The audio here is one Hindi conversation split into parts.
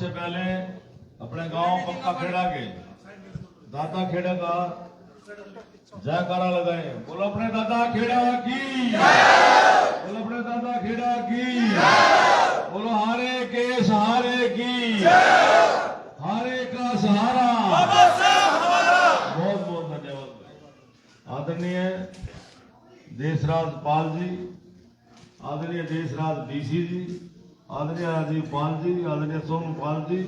सबसे पहले अपने गांव पक्का खेड़ा के दादा खेड़ा का जयकारा लगाए। बोलो अपने दादा खेड़ा की, बोलो अपने दादा खेड़ा की, बोलो हारे के सहारे की, हारे का सहारा। बहुत बहुत धन्यवाद। आदरणीय देशराज पाल जी, आदरणीय देशराज डीसी जी, आदरणीय राजीव पाल जी, आदरणीय सोम पाल जी,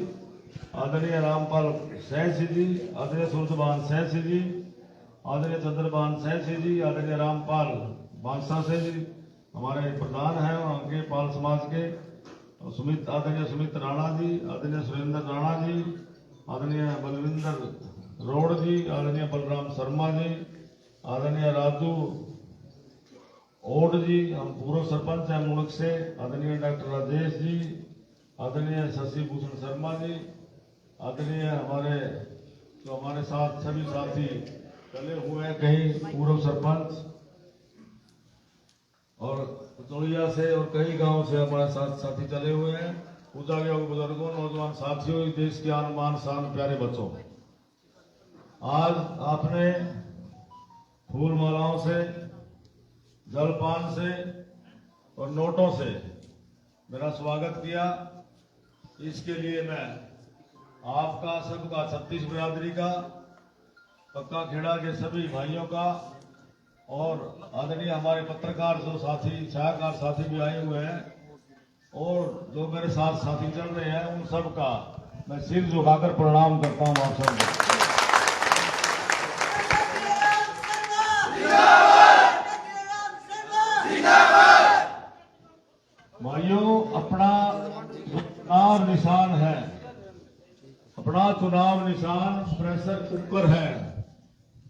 आदरणीय रामपाल सहसी जी, आदरणीय सूरजबान सहसी जी, आदरणीय चंद्रबान सहसी जी, आदरणीय रामपाल बादशाह से जी, हमारे प्रधान हैं उनके पाल समाज के आदरणीय सुमित राणा जी, आदरणीय सुरेंद्र राणा जी, आदरणीय बलविंदर रोड जी, आदरणीय बलराम शर्मा जी, आदरणीय राजू ओड जी, हम पूर्व सरपंच हैं मुल्क से, आदरणीय डॉक्टर राजेश जी, आदरणीय शशि भूषण शर्मा जी, आदरणीय हमारे साथ सभी साथी चले हुए हैं, कई पूर्व सरपंच और पचौड़िया से और कई गांव से हमारे साथ साथी चले हुए हैं, पूजा के बुजुर्गों, नौजवान साथियों, देश के आन बान शान प्यारे बच्चों, आज आपने फूल मालाओं से, जलपान से और नोटों से मेरा स्वागत किया। इसके लिए मैं आपका सबका, छत्तीस बिरादरी का, पक्का खेड़ा के सभी भाइयों का और आदरणीय हमारे पत्रकार जो साथी, छायाकार साथी भी आए हुए हैं और जो मेरे साथ साथी चल रहे हैं, उन सब का मैं सिर झुकाकर प्रणाम करता हूं आप सबको। भाइयों, अपना चुनाव निशान है, अपना चुनाव निशान प्रेशर कुकर है।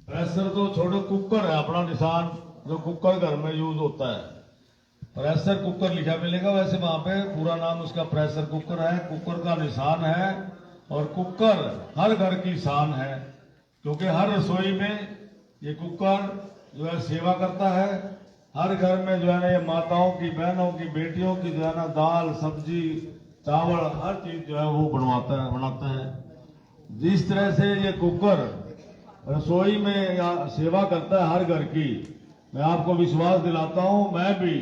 प्रेशर तो छोड़ो, कुकर है अपना निशान, जो कुकर घर में यूज होता है। प्रेशर कुकर लिखा मिलेगा, वैसे वहां पे पूरा नाम उसका प्रेशर कुकर है। कुकर का निशान है और कुकर हर घर की शान है, क्योंकि हर रसोई में ये कुकर जो है सेवा करता है। हर घर में जो है ना ये माताओं की, बहनों की, बेटियों की जो है ना दाल, सब्जी, चावल, हर चीज जो है वो बनाता है। जिस तरह से ये कुकर रसोई में सेवा करता है हर घर की, मैं आपको विश्वास दिलाता हूं, मैं भी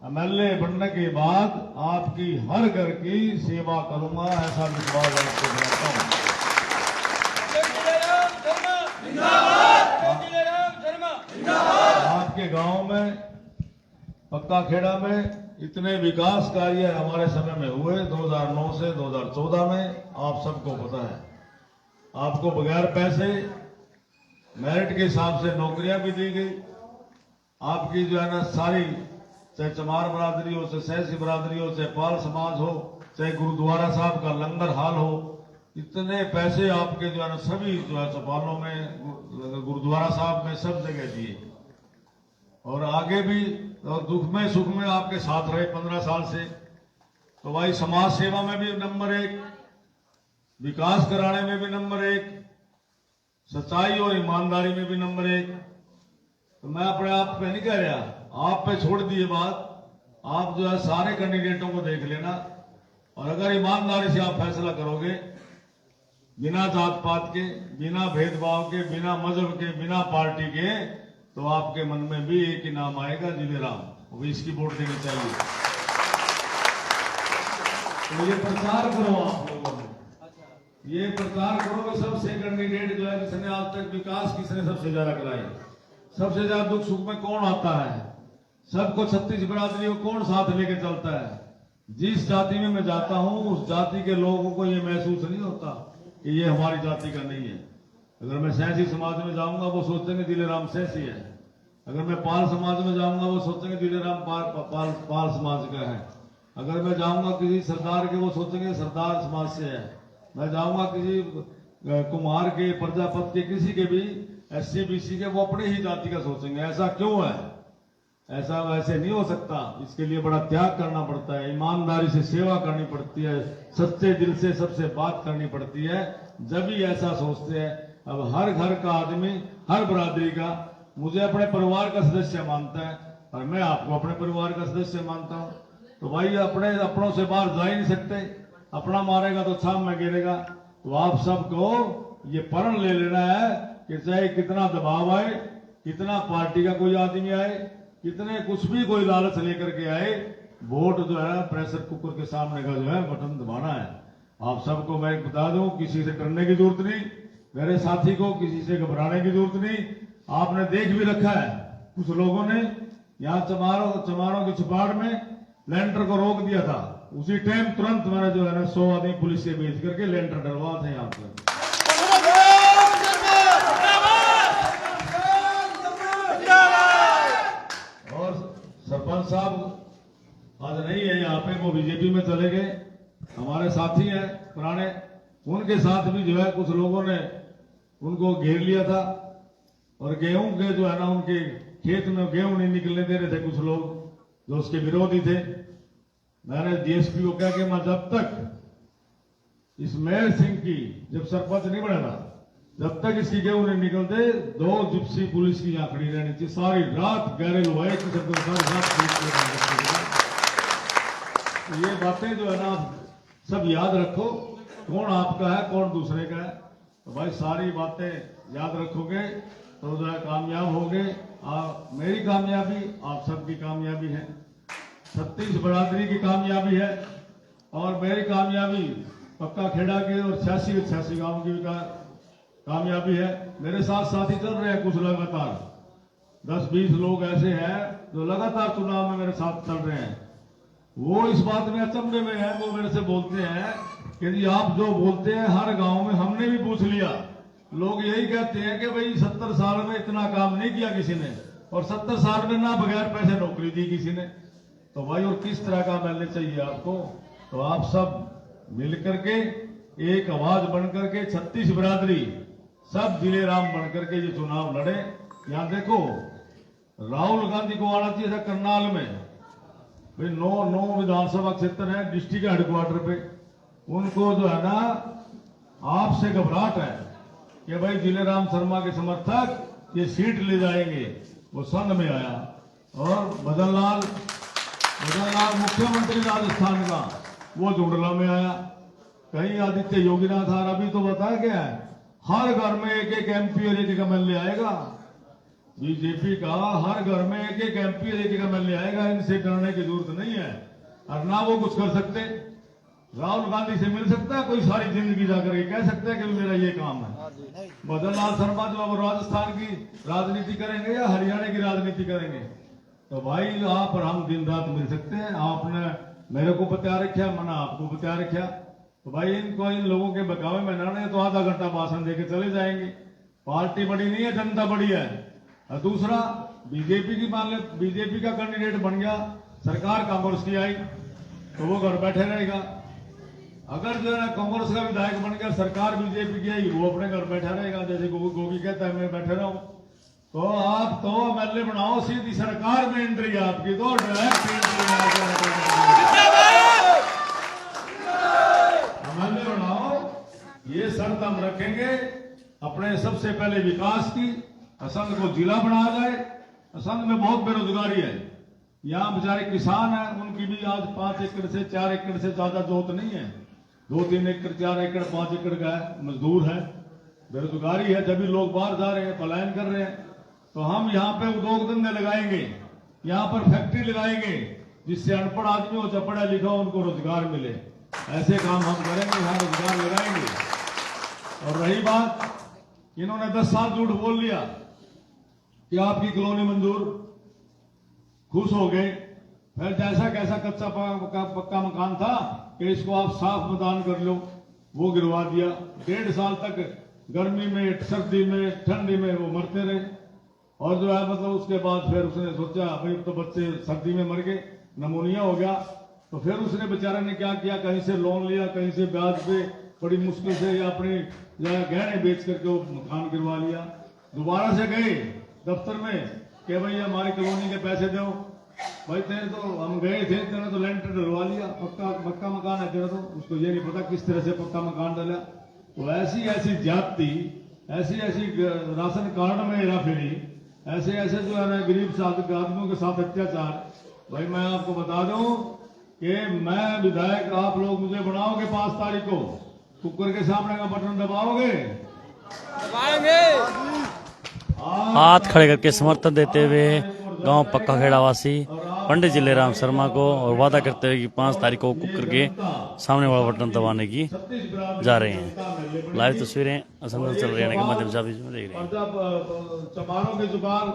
एमएलए बनने के बाद आपकी हर घर की सेवा करूंगा, ऐसा विश्वास आपको दिलाता हूं। आपके गांव में, पक्का खेड़ा में इतने विकास कार्य हमारे समय में हुए 2009 से 2014 में, आप सबको पता है। आपको बगैर पैसे मेरिट के हिसाब से नौकरियां भी दी गई। आपकी जो है ना सारी, चाहे चमार बरादरी हो, चाहे सहसी बरादरी हो, चाहे पाल समाज हो, चाहे गुरुद्वारा साहब का लंगर हाल हो, इतने पैसे आपके जो है ना सभी जो है चौपालों में, गुरुद्वारा साहब में, सब जगह दिए। और आगे भी और दुख में सुख में आपके साथ रहे 15 साल से। तो भाई समाज सेवा में भी नंबर 1, विकास कराने में भी नंबर 1, सच्चाई और ईमानदारी में भी नंबर 1। तो मैं अपने आप पे नहीं कह रहा, आप पे छोड़ दिए बात। आप जो है सारे कैंडिडेटों को देख लेना, और अगर ईमानदारी से आप फैसला करोगे, बिना जात पात के, बिना भेदभाव के, बिना मजहब के, बिना पार्टी के, तो आपके मन में भी एक ही नाम आएगा, जिले राम, वो इसकी वोट देनी चाहिए। तो ये प्रचार करो आप लोगों ने, ये प्रचार करो कि सबसे कैंडिडेट जो है जिसने आज तक विकास किसने सबसे ज्यादा कराया, सबसे ज्यादा दुख सुख में कौन आता है, सबको 36 बिरादरी को कौन साथ लेके चलता है। जिस जाति में मैं जाता हूं उस जाति के लोगों को ये महसूस नहीं होता कि ये हमारी जाति का नहीं है। अगर मैं सहसी समाज में जाऊंगा वो सोचेंगे दिलेराम सहसी है, अगर मैं पाल समाज में जाऊंगा वो सोचेंगे दिलेराम पाल समाज का है, अगर मैं जाऊंगा किसी सरदार के वो सोचेंगे सरदार समाज से है, मैं जाऊंगा किसी कुम्हार के, प्रजापति के, किसी के भी SC BC के, वो अपने ही जाति का सोचेंगे। ऐसा क्यों है? ऐसा वैसे नहीं हो सकता। इसके लिए बड़ा त्याग करना पड़ता है, ईमानदारी से सेवा करनी पड़ती है, सच्चे दिल से सबसे बात करनी पड़ती है, जब ही ऐसा सोचते हैं। अब हर घर का आदमी, हर बिरादरी का मुझे अपने परिवार का सदस्य मानता है और मैं आपको अपने परिवार का सदस्य मानता हूं। तो भाई अपने अपनों से बाहर जा ही नहीं सकते। अपना मारेगा तो छाम में गिरेगा। तो आप सबको ये प्रण ले लेना है कि चाहे कितना दबाव आए, कितना पार्टी का कोई आदमी आए, कितने कुछ भी कोई लालच लेकर के आए, वोट जो है प्रेशर कुकर के सामने का जो है बटन दबाना है। आप सबको मैं बता दूं, किसी से डरने की जरूरत नहीं, मेरे साथी को किसी से घबराने की जरूरत नहीं। आपने देख भी रखा है, कुछ लोगों ने यहाँ चमारों की चुपाड़ में लेंटर को रोक दिया था, उसी टाइम तुरंत मैंने जो है ना 100 आदमी पुलिस से भेज करके लेंटर डलवा थे यहाँ पर। और सरपंच साहब आज नहीं है यहाँ पे, वो बीजेपी में चले गए, हमारे साथी हैं पुराने, उनके साथ भी जो है कुछ लोगों ने उनको घेर लिया था। और गेहूं के जो है ना उनके खेत में गेहूं नहीं निकलने दे रहे थे कुछ लोग जो उसके विरोधी थे। मैंने डीएसपी को कहा कि मैं जब तक इस मेहर सिंह की जब सरपंच नहीं बनेगा, जब तक इसकी गेहूं नहीं निकलते, 2 जिप्सी पुलिस की यहाँ खड़ी रहनी चाहिए, सारी रात गहरे लोहे की तो ये बातें जो है ना सब याद रखो, कौन आपका है कौन दूसरे का है। तो भाई सारी बातें याद रखोगे तो जो है कामयाब होगे। मेरी कामयाबी आप सबकी कामयाबी है, 36 बरादरी की कामयाबी है, और मेरी कामयाबी पक्का खेड़ा की और 86 गांव की कामयाबी है। मेरे साथ साथी चल रहे हैं कुछ लगातार, 10-20 लोग ऐसे हैं जो लगातार चुनाव में मेरे साथ चल रहे हैं। वो इस बात में अचंभे में है, वो मेरे से बोलते हैं कि जी आप जो बोलते हैं हर गांव में हमने भी पूछ लिया, लोग यही कहते हैं कि भाई 70 साल में इतना काम नहीं किया किसी ने, और 70 साल में ना बगैर पैसे नौकरी दी किसी ने। तो भाई और किस तरह का मिलने चाहिए आपको। तो आप सब मिलकर के एक आवाज बनकर के 36 बरादरी सब जिले राम बनकर के ये चुनाव लड़े। यहाँ देखो राहुल गांधी को आना चाहिए था करनाल में, भाई 9 विधानसभा क्षेत्र है डिस्ट्रिक्ट हेडक्वार्टर पे, उनको जो है ना आपसे घबराहट है कि भाई जिलेराम शर्मा के समर्थक ये सीट ले जाएंगे। वो संघ में आया, और मदन लाल मुख्यमंत्री राजस्थान का, वो जुंडला में आया। कहीं आदित्य योगीनाथ आ, अभी तो बताया गया है हर घर में एक एमपी और एक एमएलए आएगा। बीजेपी का हर घर में एक एमपी और एक एमएलए आएगा, इनसे डरने की जरूरत नहीं है। और ना वो कुछ कर सकते, राहुल गांधी से मिल सकता है कोई सारी जिंदगी जाकर के कह सकते हैं कि मेरा ये काम है। मदन लाल शर्मा जो अब राजस्थान की राजनीति करेंगे या हरियाणा की राजनीति करेंगे, तो भाई आप और हम दिन रात मिल सकते हैं। आपने मेरे को बता रखा, मैंने आपको बता रखा, तो भाई इन लोगों के बकावे में ना रहे तो आधा घंटा भाषण देके चले जाएंगे। पार्टी बड़ी नहीं है, जनता बड़ी है। और दूसरा बीजेपी की मान ले, बीजेपी का कैंडिडेट बन गया, सरकार कांग्रेस की आई तो वो घर बैठे रहेगा। अगर जो है कांग्रेस का विधायक बन गया, सरकार बीजेपी की आई, वो अपने घर बैठा रहेगा। जैसे गोगी कहता है मैं बैठे रहूं, तो आप तो एमएलए बनाओ, सीधी सरकार में एंट्री आपकी, तो डायरेक्ट एमएलए बनाओ। ये शर्त हम रखेंगे अपने सबसे पहले विकास की। असंध को जिला बनाया जाए। असंध में बहुत बेरोजगारी है, यहाँ बेचारे किसान हैं, उनकी भी आज 5 एकड़ से 4 एकड़ से ज्यादा जोत नहीं है, 2-3 एकड़ 4 एकड़ 5 एकड़ का है, मजदूर है, बेरोजगारी है। जब भी लोग बाहर जा रहे हैं, पलायन कर रहे हैं, तो हम यहाँ पे उद्योग धंधे लगाएंगे, यहाँ पर फैक्ट्री लगाएंगे, जिससे अनपढ़ आदमी हो, जो पढ़ा लिखा हो, उनको रोजगार मिले। ऐसे काम हम करेंगे, यहाँ रोजगार लगाएंगे। और रही बात, इन्होंने 10 साल झूठ बोल लिया कि आपकी कॉलोनी मंजूर, खुश हो गए, फिर जैसा कैसा कच्चा पक्का मकान था कि इसको आप साफ मैदान कर लो, वो गिरवा दिया। 1.5 साल तक गर्मी में, सर्दी में, ठंडी में वो मरते रहे। और जो है मतलब उसके बाद फिर उसने सोचा भाई तो बच्चे सर्दी में मर गए, नमोनिया हो गया, तो फिर उसने बेचारे ने क्या किया, कहीं से लोन लिया, कहीं से ब्याज पे बड़ी मुश्किल से या अपने गहने बेच करके वो मकान गिरवा लिया। दोबारा से गए दफ्तर में कि भाई हमारी कॉलोनी के पैसे दो। भाई तेरे तो हम गए थे, तेरे तो लेंटर डलवा लिया, पक्का मकान है तेरा, तो उसको ये नहीं पता किस तरह से पक्का मकान डाला। तो ऐसी ज्यादती, ऐसी राशन कार्ड में हेराफेरी, ऐसे जो है ना गरीब आदमियों के साथ अत्याचार। भाई मैं आपको बता दूं कि मैं विधायक, आप लोग मुझे बनाओगे 5 तारीख को, कुकर के सामने का बटन दबाओगे? हाथ खड़े करके समर्थन देते हुए गांव पक्का खेड़ा वासी पंडित जिलेराम शर्मा को और वादा करते हुए कि 5 तारीख को कुकर के सामने वाला बटन दबाने की जा रहे हैं। लाइव तस्वीरें असंगत चल रही के माध्यम से आप इसमें देख रहे हैं। जब चमारों की जुबान,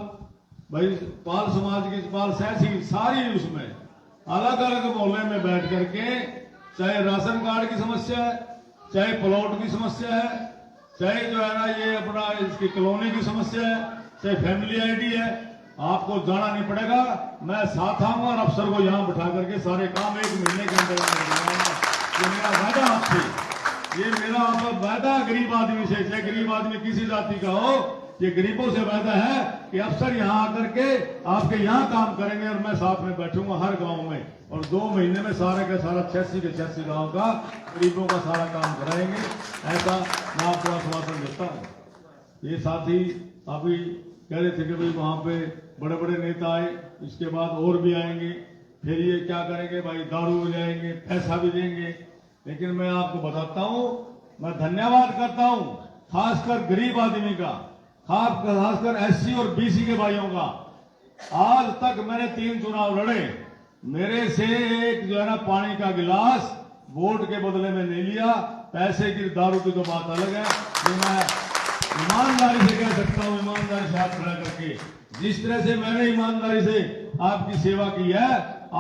भाई पाल समाज की जुबान, सैसी सारी उसमें अलग अलग मोहल्ले में बैठ करके, चाहे राशन कार्ड की समस्या है, चाहे प्लॉट की समस्या है, चाहे जो है ना ये अपना इसकी कॉलोनी की समस्या है, चाहे फैमिली आईडी है, आपको जाना नहीं पड़ेगा। मैं साथ आऊंगा और अफसर को यहाँ बिठा करके सारे काम 1 महीने के अंदर ये मेरा वादा आपसे, ये मेरा वादा गरीब आदमी से, चाहे गरीब आदमी किसी जाति का हो, ये गरीबों से वादा है कि अफसर यहाँ आकर के आपके यहाँ काम करेंगे और मैं साथ में बैठूंगा हर गांव में, और 2 महीने में सारे का सारा 86 के 86 गांव का गरीबों का सारा काम कराएंगे। ऐसा मैं आपको आश्वासन देता हूँ। ये साथी अभी कह रहे थे कि भाई वहां पे बड़े बड़े नेता आए, इसके बाद और भी आएंगे, फिर ये क्या करेंगे भाई, दारू हो जाएंगे, पैसा भी देंगे। लेकिन मैं आपको बताता हूँ, मैं धन्यवाद करता हूँ खासकर गरीब आदमी का, खासकर SC और BC के भाइयों का। आज तक मैंने 3 चुनाव लड़े, मेरे से एक जो है ना पानी का गिलास वोट के बदले में नहीं लिया। पैसे की, दारू की तो बात अलग है, जो मैं ईमानदारी से कह सकता हूं, ईमानदारी से हाथ खड़ा करके, जिस तरह से मैंने ईमानदारी से आपकी सेवा की है,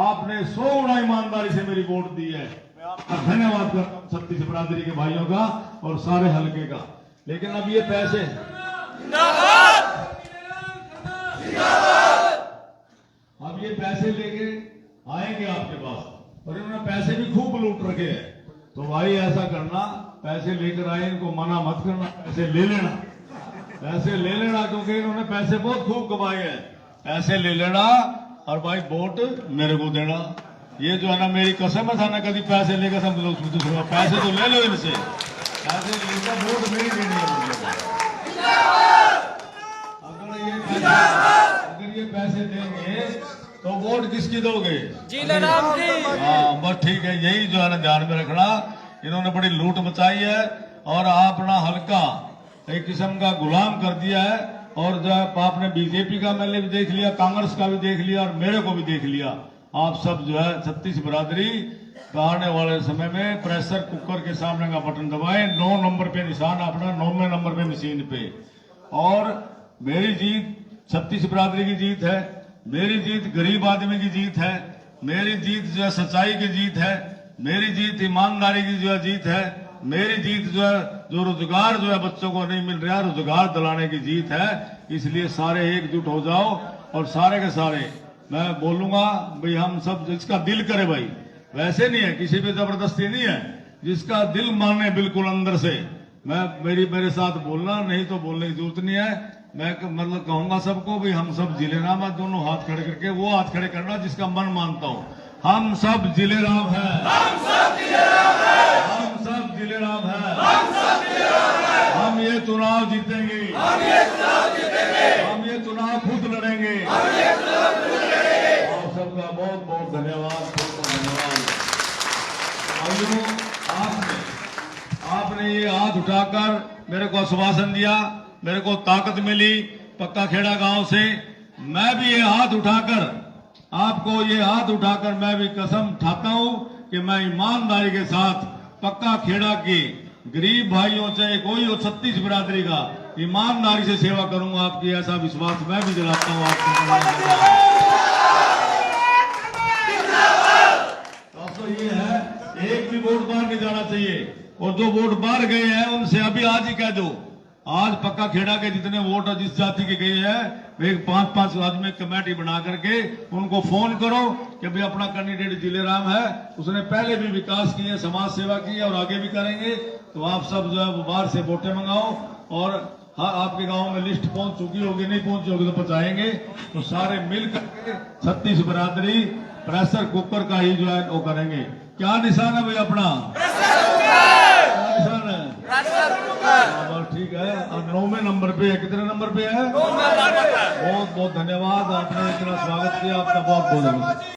आपने 100 गुना ईमानदारी से मेरी वोट दी है। मैं आपका धन्यवाद करता हूं छत्तीस बरादरी के भाइयों का और सारे हल्के का। लेकिन अब ये पैसे, अब ये पैसे लेके आएंगे आपके पास, और इन्होंने पैसे भी खूब लूट रखे हैं। तो भाई ऐसा करना, पैसे लेकर आए, इनको मना मत करना, पैसे ले लेना, पैसे ले लेना, क्योंकि इन्होंने पैसे बहुत खूब कमाए हैं। ऐसे ले लेना और भाई वोट मेरे को देना। ये जो है ना मेरी कसम है, था ना कभी पैसे लेकर सब लोग दूसरों पैसे तो ले लो इनसे, पैसे लेकर वोट मेरी देनी है। अगर ये पैसे देंगे तो वोट किसकी दोगे? जिलेराम जी। हाँ बस ठीक है, यही जो है ना ध्यान में रखना। इन्होंने बड़ी लूट मचाई है और अपना हल्का एक किस्म का गुलाम कर दिया है। और जो आपने बीजेपी का मैंने भी देख लिया, कांग्रेस का भी देख लिया और मेरे को भी देख लिया। आप सब जो है छत्तीस बरादरी आने वाले समय में प्रेशर कुकर के सामने का बटन दबाएं, 9 नंबर पे निशान अपना, 9वें नंबर पे मशीन पे। और मेरी जीत छत्तीस बरादरी की जीत है, मेरी जीत गरीब आदमी की जीत है, मेरी जीत जो है सच्चाई की जीत है, मेरी जीत ईमानदारी की जो है जीत है, मेरी जीत जो है जो रोजगार जो है बच्चों को नहीं मिल रहा, रोजगार दिलाने की जीत है। इसलिए सारे एकजुट हो जाओ और सारे के सारे मैं बोलूंगा भाई, हम सब जिसका दिल करे भाई, वैसे नहीं है, किसी पे जबरदस्ती नहीं है, जिसका दिल माने बिल्कुल अंदर से, मैं मेरे साथ बोलना, नहीं तो बोलने की जरूरत नहीं है। मैं मतलब कहूंगा सबको भाई, हम सब जिलेराम है, दोनों हाथ खड़े करके वो हाथ खड़े करना जिसका मन मानता हूं। हम सब जिलेराम हैं, हम सब जिलेराम हैं, हम सब जिलेराम हैं, हम सब जिलेराम हैं। हम ये चुनाव जीतेंगे, हम ये चुनाव जीतेंगे, हम ये चुनाव खुद लड़ेंगे, हम ये चुनाव खुद लड़ेंगे। आप सबका बहुत बहुत धन्यवाद, बहुत धन्यवाद। आपने ये हाथ उठाकर मेरे को आश्वासन दिया, मेरे को ताकत मिली पक्का खेड़ा गांव से। मैं भी ये हाथ उठाकर आपको ये हाथ उठाकर मैं भी कसम उठाता हूं कि मैं ईमानदारी के साथ पक्का खेड़ा के गरीब भाइयों चाहे कोई हो, छत्तीस बरादरी का ईमानदारी से सेवा करूंगा। आपकी ऐसा विश्वास मैं भी दिलाता हूं आपको। तो ये है, एक भी वोट बाहर नहीं जाना चाहिए, और जो वोट बाहर गए हैं उनसे अभी आज ही कह दो, आज पक्का खेड़ा के जितने वोट जिस जाति के गए हैं, वे 5-5 आदमी कमेटी बना करके उनको फोन करो कि भाई अपना कैंडिडेट जिलेराम है, उसने पहले भी विकास किए, समाज सेवा की है और आगे भी करेंगे। तो आप सब जो है बाहर से वोटें मंगाओ, और हाँ आपके गांव में लिस्ट पहुंच चुकी होगी, नहीं पहुंची होगी तो पहुंचाएंगे। तो सारे मिल करके छत्तीस बरादरी प्रेशर कुकर का ही जो है वो करेंगे। क्या निशान है भाई अपना? निशान है ठीक है। और 9वें नंबर पे है, कितने नंबर पे है? बहुत बहुत धन्यवाद, आपने इतना स्वागत किया, आपका बहुत बहुत धन्यवाद।